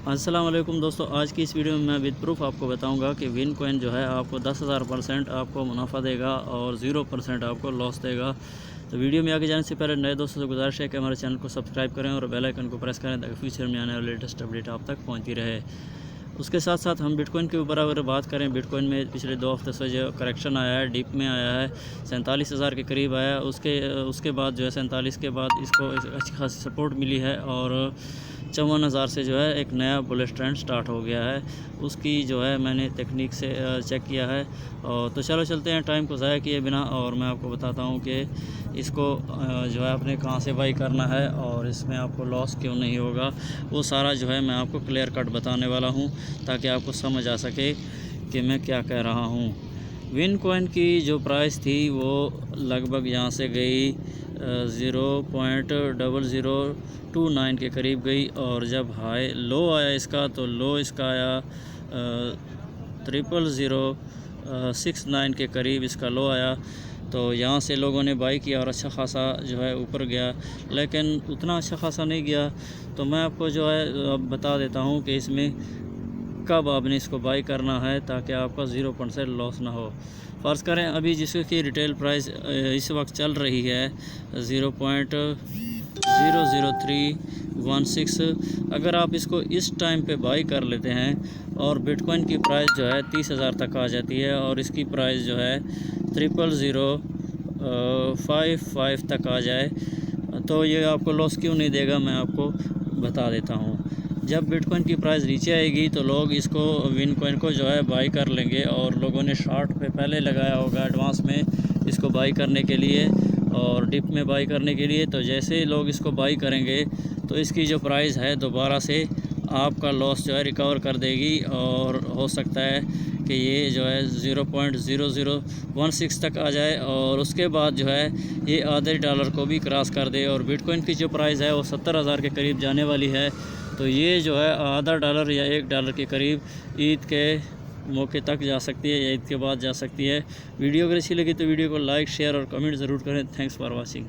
अस्सलाम वालेकुम दोस्तों, आज की इस वीडियो में मैं विद प्रूफ आपको बताऊंगा कि विन कॉइन जो है आपको 10,000% आपको मुनाफा देगा और 0% आपको लॉस देगा। तो वीडियो में आगे जाने से पहले नए दोस्तों से गुजारिश है कि हमारे चैनल को सब्सक्राइब करें और बेल आइकन को प्रेस करें ताकि फ्यूचर में आने वाले लेटेस्ट अपडेट आप तक पहुँचती रहे। उसके साथ साथ हम बिटकॉइन के ऊपर अगर बात करें, बिटकॉइन में पिछले 2 हफ्ते से जो करेक्शन आया है, डिप में आया है, 47,000 के करीब आया। उसके बाद जो है 47 के बाद इसको अच्छी खासी सपोर्ट मिली है और 54,000 से जो है एक नया बुलिश ट्रेंड स्टार्ट हो गया है। उसकी जो है मैंने टेक्निक से चेक किया है। और तो चलो चलते हैं टाइम को ज़ाया किए बिना, और मैं आपको बताता हूँ कि इसको जो है आपने कहाँ से बाई करना है और इसमें आपको लॉस क्यों नहीं होगा। वो सारा जो है मैं आपको क्लियर कट बताने वाला हूँ ताकि आपको समझ आ सके कि मैं क्या कह रहा हूँ। विन कॉइन की जो प्राइस थी वो लगभग यहाँ से गई 0.0029 के करीब गई, और जब हाई लो आया इसका तो लो इसका आया 0.0069 के करीब इसका लो आया। तो यहाँ से लोगों ने बाई किया और अच्छा खासा जो है ऊपर गया, लेकिन उतना अच्छा खासा नहीं गया। तो मैं आपको जो है अब बता देता हूँ कि इसमें कब आपने इसको बाई करना है ताकि आपका 0% लॉस ना हो। फ़र्ज़ करें अभी जिसकी रिटेल प्राइस इस वक्त चल रही है 0.00316, अगर आप इसको इस टाइम पे बाई कर लेते हैं और बिटकॉइन की प्राइस जो है 30,000 तक आ जाती है और इसकी प्राइस जो है 0055 तक आ जाए, तो ये आपको लॉस क्यों नहीं देगा, मैं आपको बता देता हूँ। जब बिटकॉइन की प्राइस नीचे आएगी तो लोग इसको विन कॉइन को जो है बाई कर लेंगे, और लोगों ने शॉर्ट पे पहले लगाया होगा एडवांस में इसको बाई करने के लिए और डिप में बाई करने के लिए। तो जैसे ही लोग इसको बाई करेंगे तो इसकी जो प्राइस है दोबारा से आपका लॉस जो है रिकवर कर देगी, और हो सकता है कि ये जो है 0.0016 तक आ जाए और उसके बाद जो है ये आधे डॉलर को भी क्रॉस कर दे। और बिटकॉइन की जो प्राइस है वो 70,000 के करीब जाने वाली है। तो ये जो है आधा डॉलर या $1 के करीब ईद के मौके तक जा सकती है या ईद के बाद जा सकती है। वीडियो अगर अच्छी लगी तो वीडियो को लाइक, शेयर और कमेंट ज़रूर करें। Thanks for watching.